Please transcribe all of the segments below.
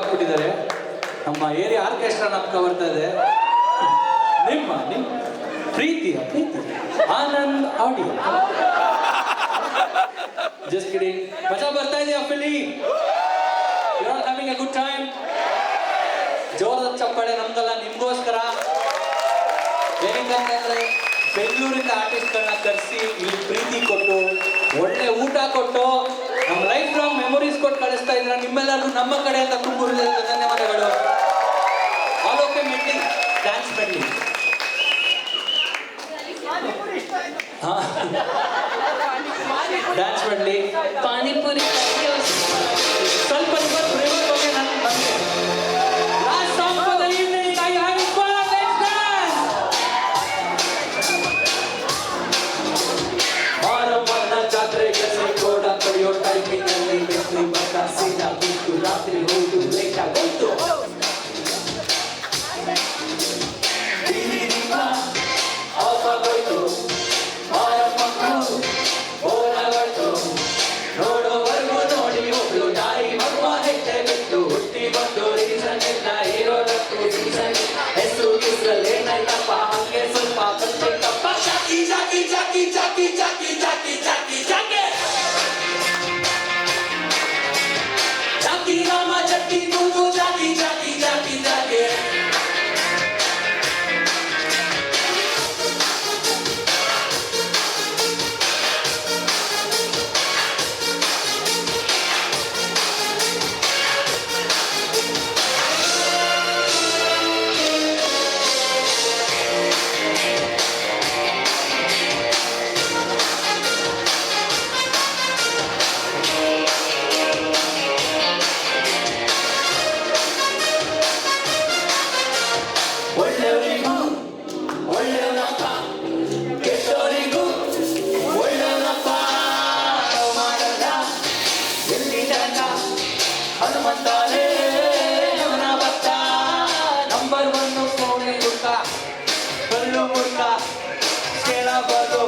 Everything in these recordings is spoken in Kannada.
ಹಾಕ್ಬಿಟ್ಟಿದ್ದಾರೆ. ನಮ್ಮ ಏರಿಯಾ ಆರ್ಕೆಸ್ಟ್ರಾ ನಮ್ಕ ಬರ್ತಾ ಇದೆ. ನಿಮ್ಮ ಪ್ರೀತಿ ಆನಂದ್ ಆಡಿಯೋ. Just kidding. ಮಜಾ ಬರ್ತಾ ಇದೆಯಾ ಫಿಲಿ? You are having a good time? ಜೋರದ ಚಪ್ಪಾಳೆ ನಮ್ದಲ್ಲ, ನಿಮ್ಗೋಸ್ಕರ. ಏನಕ್ಕಂತಂದ್ರೆ ಬೆಂಗಳೂರಿಂದ ಆರ್ಟಿಸ್ಟ್ಗಳನ್ನ ಕರೆಸಿ ಇಲ್ಲಿ ಪ್ರೀತಿ ಕೊಟ್ಟು ಒಳ್ಳೆ ಊಟ ಕೊಟ್ಟು ನಮ್ಮ ಲೈಫ್ ಲಾಂಗ್ ಮೆಮೊರೀಸ್ ಕೊಟ್ಟು ಕಳಿಸ್ತಾ ಇದ್ರ ನಿಮ್ಮೆಲ್ಲರಿಗೂ ನಮ್ಮ ಕಡೆಯಿಂದ ತುಂಬ ಧನ್ಯವಾದಗಳು. All okay medley, dance medley. Dance medley, panipuri ಸ್ವಲ್ಪ ಪ್ರೇಮ ಬಗ್ಗೆ ನಾನು ಬಂದೆ. Last song for the evening, I have it for let's dance. ಮಾರಮ್ಮನ ಜಾತ್ರೆಗೆ ಕೋಡ ಕೊಡಿಯೋ ಟೈಮಿನಲ್ಲಿ ಬೆಟ್ಲಿ ಬಟ್ಟ ಸೀದಾ ಬಿಟ್ಟು ರಾತ್ರಿ ಹೋದು ಲೇಟ್ ಆಗೋಯ್ತು. ಆಫ್ ಆಗೋಯ್ತು, ಮಾರಮ್ಮಕ್ಕೂ ಬೋರಾಗೋಯ್ತು. ನೋಡೋವರೆಗೂ ನೋಡಿ ಒಬ್ಳು ತಾಯಿ ಮಗುವ ಹೆಜ್ಜೆ ಬಿಟ್ಟು ಹುಟ್ಟಿ ಬಂದು ರೀಸನ್ ಇಲ್ಲ, ಇರೋದಕ್ಕೂ ರೀಸನ್ ಹೆಸರು ಗಿಸ್ರಲ್ಲೇನಾಯ್ತಪ್ಪ ಹಂಗೆ ಸ್ವಲ್ಪ ಬಂದಿತ್ತಪ್ಪ. ಜಾಕಿ ಜಾಕಿ ಜಾಕಿ ಜಾಕಿ ಜಾಕಿ ಜಾಕಿ ಜಾಕಿ ಜಾಕಿ ಜಾಕಿ ರಾಮ ಜಟ್ಟಿ ಕೂತು ಜಾಕಿ ಜಾಕಿ ಜಾಕಿ ಜಾಕಿ. ಒಳ್ಳೆಯವರಿಗೂ ಒಳ್ಳೆಯವನಪ್ಪ, ಕೆಟ್ಟವರಿಗೂ ಒಳ್ಳೆಯವನಪ್ಪ. ಮಾಡಲ್ಲ ಎಲ್ಲಿ ತನಕ ಹನುಮಂತಾನೇ ಅವನ ಭಕ್ತ. ನಂಬರ್ 1 ಕೋಣೆ ಗುಡ್ಕ, ಕಲ್ಲು ಮುಡ್ಕ, ಕೇಳಬಾರ್ದು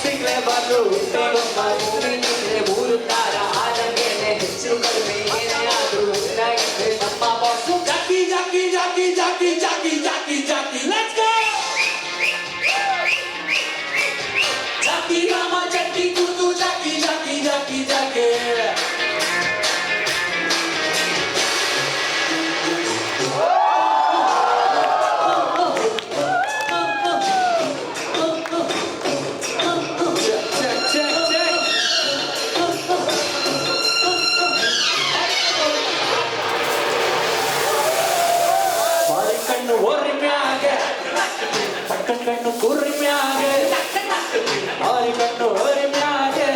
ಸಿಗ್ಲೇಬಾರ್ದು. ಹುಟ್ಟೇಗೊಬ್ಬ ಊರಿನಿದ್ರೆ ಮೂರು ತಾರ ಆದಂಗೆನೆ ಹೆಚ್ಚು ಕಡಿಮೆ ಏನೇ ಆದ್ರೂ ಚೆನ್ನಾಗಿದ್ರೆ ನಮ್ಮ boss. Jackie Jackie Jackie Jackie Jackie Jackie Jackie let's go. Jackie ರಾಮ ಜಟ್ಟಿ ಕೂತು ಜಾಕಿ ಜಾಕಿ ಜಾಕಿ ಜಾಕಿ. ಕಣ್ಣು ಓರಿ ಮ್ಯಾಗೆ, ಕಣ್ಣು ಕುರ್ರಿ ಮ್ಯಾಗೆ, ಆರಿ ಕಣ್ಣು ಓರಿ ಮ್ಯಾಗೆ,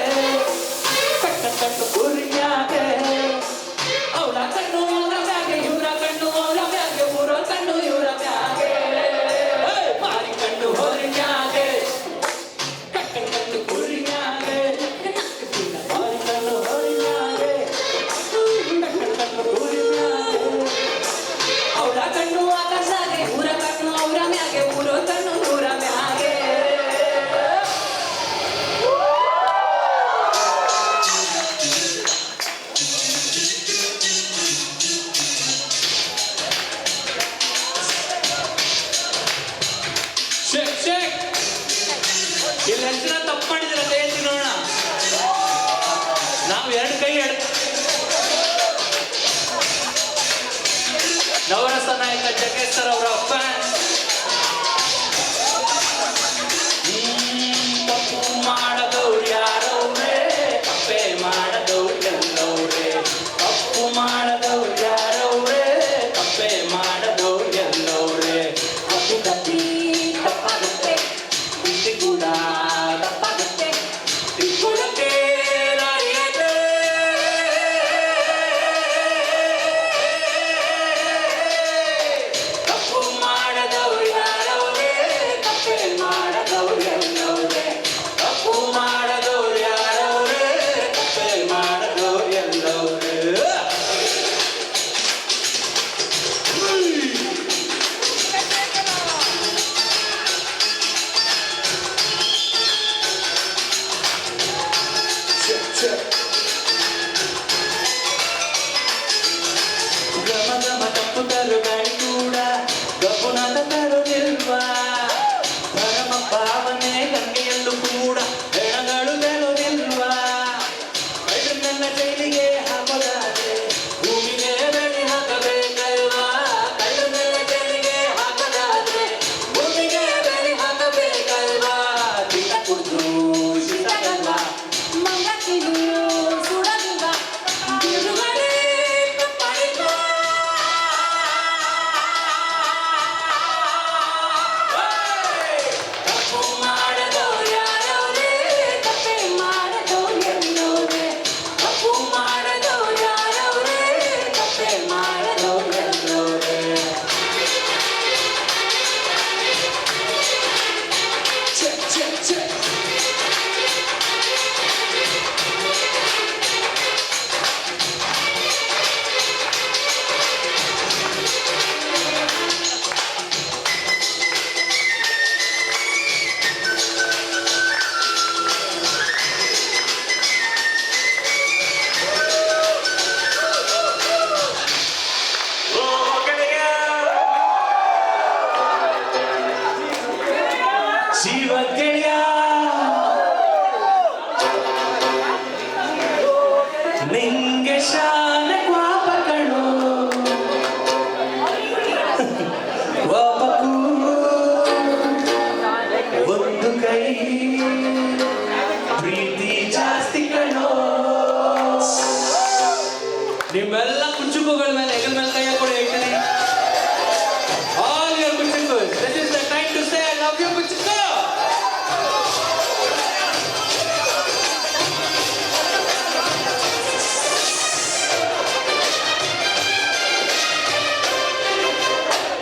ಕಣ್ಣು ಕುರ್ರಿ ಮ್ಯಾಗೆ. ಅವಳ ಕಣ್ಣು ಅವಳ ಮ್ಯಾಗೆ, ಇವರ ಕಣ್ಣು ಅವಳ ಮ್ಯಾಗೆ, ಊರ ಕಣ್ಣು ಇವರ ಮ್ಯಾಗೆ. ಮಾರಿ ಕಣ್ಣು ಓರಿ ಮ್ಯಾಗೆ, ಕಣ್ಣು ಕುರ್ರಿ ಮ್ಯಾಗೆ, ಆರಿ ಕಣ್ಣು ಓರಿ ಮ್ಯಾಗೆ, ಕಣ್ಣು ಕುರ್ರಿ ಮ್ಯಾಗೆ. ಅವಳ ಕಣ್ಣು ಆಕಾಶಾಗೆ, ಊರ ಕಣ್ಣು ಅವರ ಮ್ಯಾಗೆ, ಊರ ಕಣ್ಣು ಊರ ಮ್ಯಾಗೆ. ಇಲ್ಲಿ ಎಷ್ಟು ಜನ ತಪ್ಪು ಮಾಡಿದಿರ ಕೈ ಎತ್ತಿ ನೋಡೋಣ. ನಾವು ಎರಡು ಕೈ ನವರಸ ನಾಯಕ ಜಗ್ಗೇಶ್ ಸರ್ ಅವರ ಫ್ಯಾನ್ಸ್. ತಪ್ಪು ಮಾಡದವ್ರು ಯಾರವ್ರೆ, ತಪ್ಪೇ ಮಾಡದವ್ರು ಎಲ್ಲವ್ರೆ. ತಪ್ಪು ಮಾಡದವ್ರು ಯಾರವ್ರೆ, ತಪ್ಪೇ ಮಾಡದವ್ರು ಎಲ್ಲವ್ರೆ. ತಪ್ಪು ತಪ್ಪಿ ತಪ್ಪಾಗುತ್ತೆ, ಬುದ್ಧಿ ಕೂಡ ತಪ್ಪಾಗುತ್ತೆ, ತಿಳ್ಕೊಳ್ಳಕ್ಕೆ ದಾರಿಯೈತೆ. ತಪ್ಪು ಮಾಡ ನಿಂಗೆ ಶಾನೆ ಪಾಪಗಳು ಪಾಪಕ್ಕೂ ಒಂದು ಕೈ ಪ್ರೀತಿ ಜಾಸ್ತಿ ಕಣೋ. ನಿಮ್ಮೆಲ್ಲ ಕುಚ್ಚುಕುಗಳ ಮೇಲೆ ಹೆಗಲ ಮೇಲೆ ಕೈ ಹಾಕೊಂಡು ಹೇಳ್ತೀನಿ. All your kuchukus, this is the time to say I love you, kuchuku.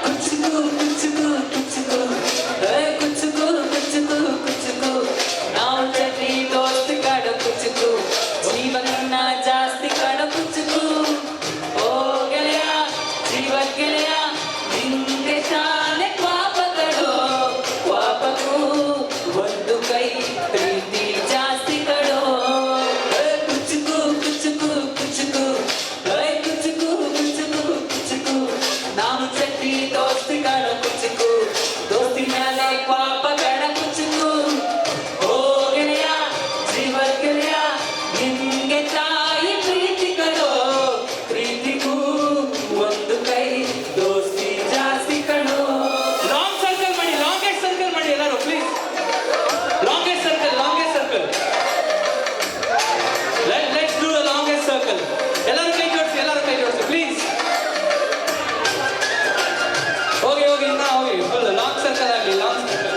Kuchuku, kuchuku, kuchuku, hey kuchuku, kuchuku, kuchuku. ನಾವು ಚಟ್ನಿ ದೋಸ್ತಿ ಕಾಡ ಕುಚುಕು, ಜೀವನ ಜಾಸ್ತಿ ಕಾಡ ಕುಚುಕು. ಓ ಗೆಳೆಯ, ಜೀವ ಗೆಳೆಯ, ನಿಂಗೆ ಶಾನೆ ಪಾಪಗಳು ಪಾಪಕ್ಕೂ ಒಂದು ಕೈ ಪ್ರೀತಿ ಜಾಸ್ತಿ ಕಡೋ. ಕುಚುಕು ಕುಚುಕು ಕುಚುಕು, ಹೇ ಕುಚುಕು ಕುಚುಕು ಕುಚುಕು. ನಾವು ಚಟ್ನಿ ದೋಸ್ತಿ ಕಾಡ ಕುಚುಕು, ದೋಸ್ತಿ ಮೇಲೆ ಪಾಪ ಕಾಡ ಕುಚುಕು. ಓ ಗೆಳೆಯ, ಜೀವ ಗೆಳೆಯ, ನಿಂಗೆ ತಾಯಿ ಪ್ರೀತಿ ಕಡೋ, ಪ್ರೀತಿಗೂ ಒಂದು ಕೈ ದೋಸ್ತಿ ಜಾಸ್ತಿ ಕಣೋ. ಲಾಂಗ್ ಸರ್ಕಲ್ ಮಾಡಿ, ಲಾಂಗೆಸ್ಟ್ ಸರ್ಕಲ್ ಮಾಡಿ ಎಲ್ಲರೂ please. Longest circle, longest circle. Let's do the longest circle. ಎಲ್ಲರೂ ಕೈ ಜೋಡಿಸಿ, ಎಲ್ಲರೂ ಕೈ ಜೋಡಿಸಿ ಪ್ಲೀಸ್. ಹೋಗಿ ಹೋಗಿ, ಇನ್ನ ಹೋಗಿ, ಫುಲ್ ಲಾಂಗ್ ಸರ್ಕಲ್ ಆಗಲಿ, ಲಾಂಗ್ ಸರ್ಕಲ್.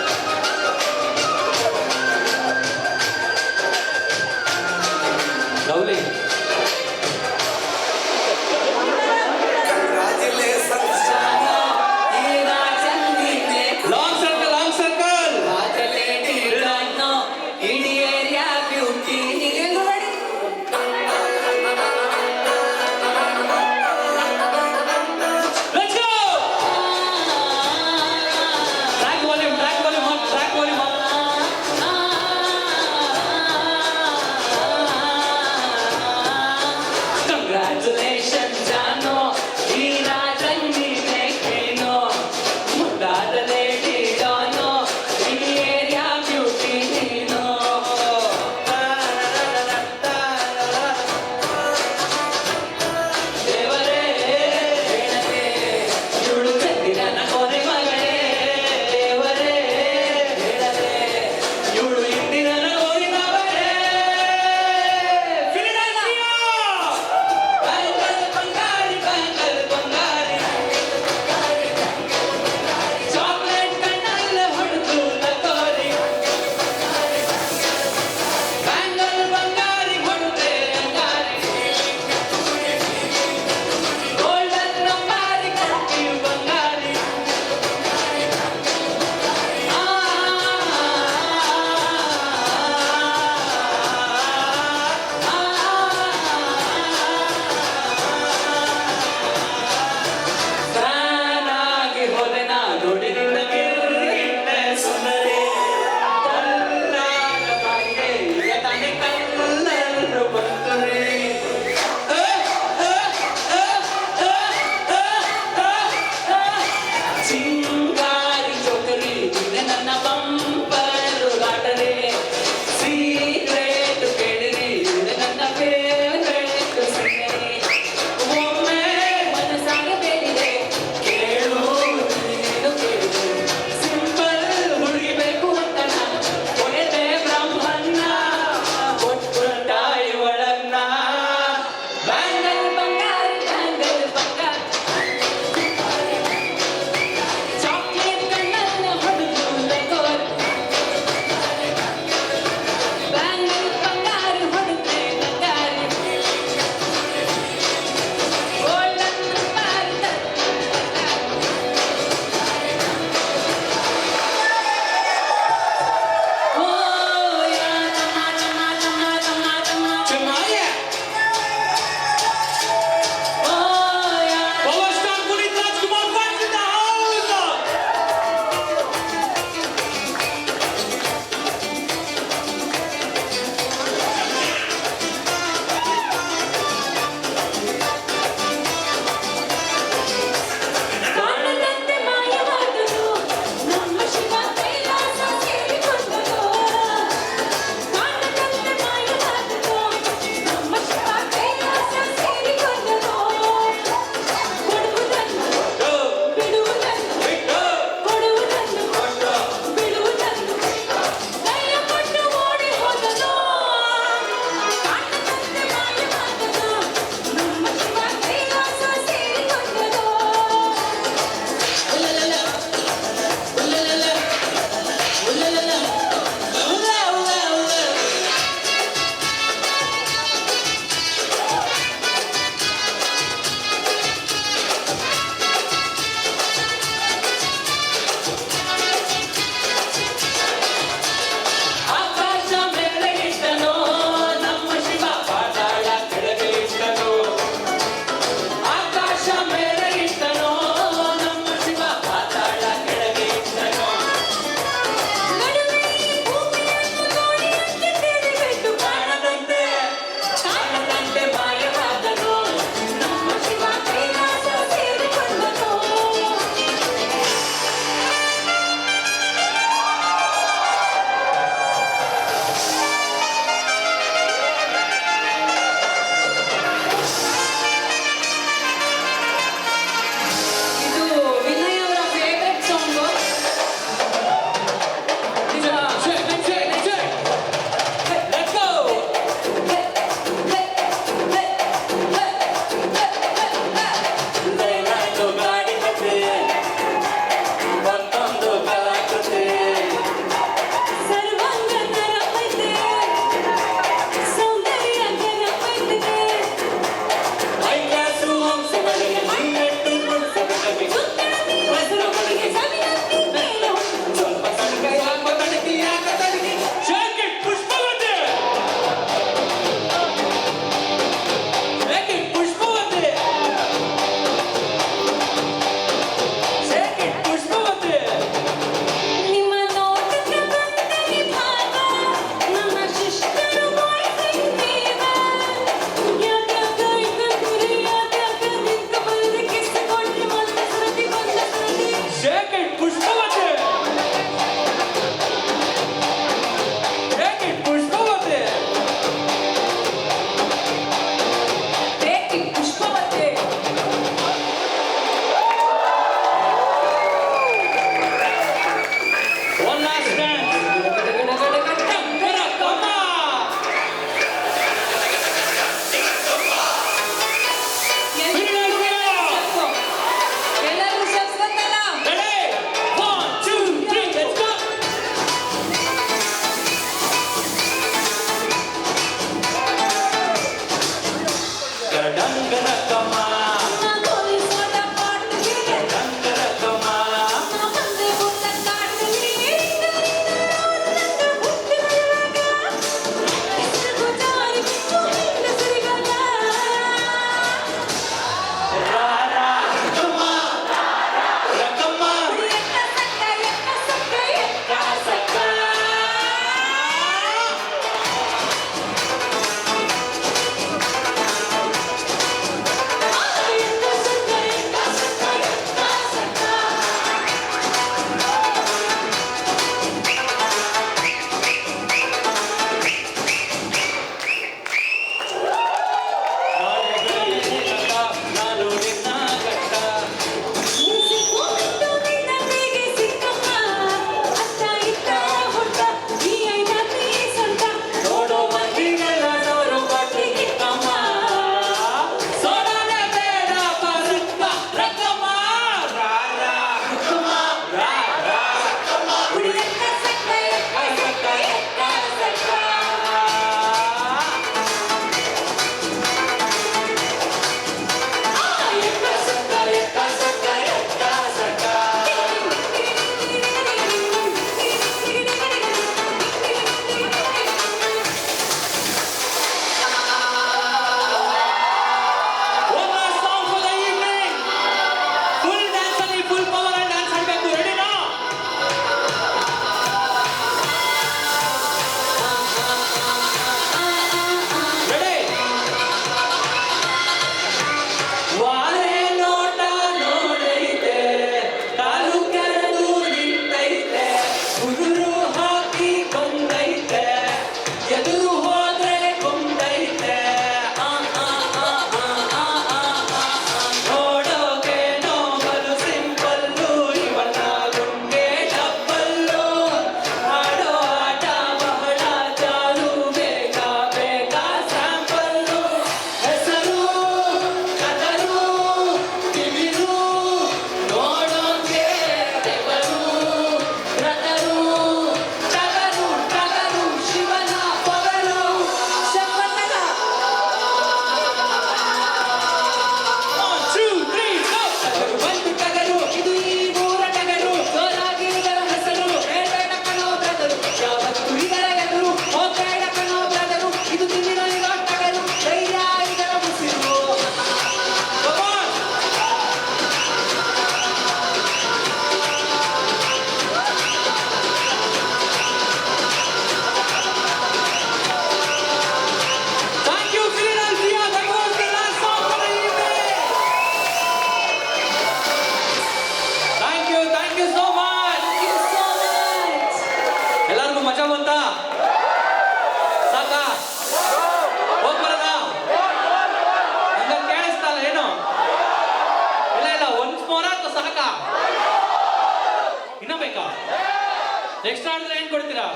ನೆಕ್ಸ್ಟ್ ಆಡಿದ್ರೆ ಏನ್ ಕೊಡ್ತೀರಾ?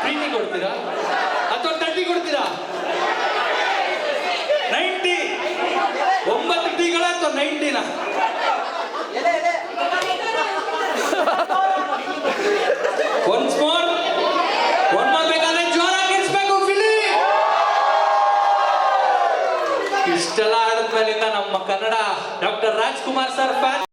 ಪ್ರೀತಿ ಕೊಡ್ತೀರಾ ಅಥವಾ 30 ಕೊಡ್ತೀರಾ? 90 9 ಟೀಗಳ ಅಥವಾ 90ನ? ಒನ್ಸ್ ಮೋರ್ ಬೇಕಾದ್ರೆ ಜ್ವರ ಗಿಡಿಸ್ಬೇಕು ಫಿಲಿ. ಇಷ್ಟೆಲ್ಲ ಆಡಿದ್ಮೇಲಿಂದ ನಮ್ಮ Kannada doctor Rajkumar sir fan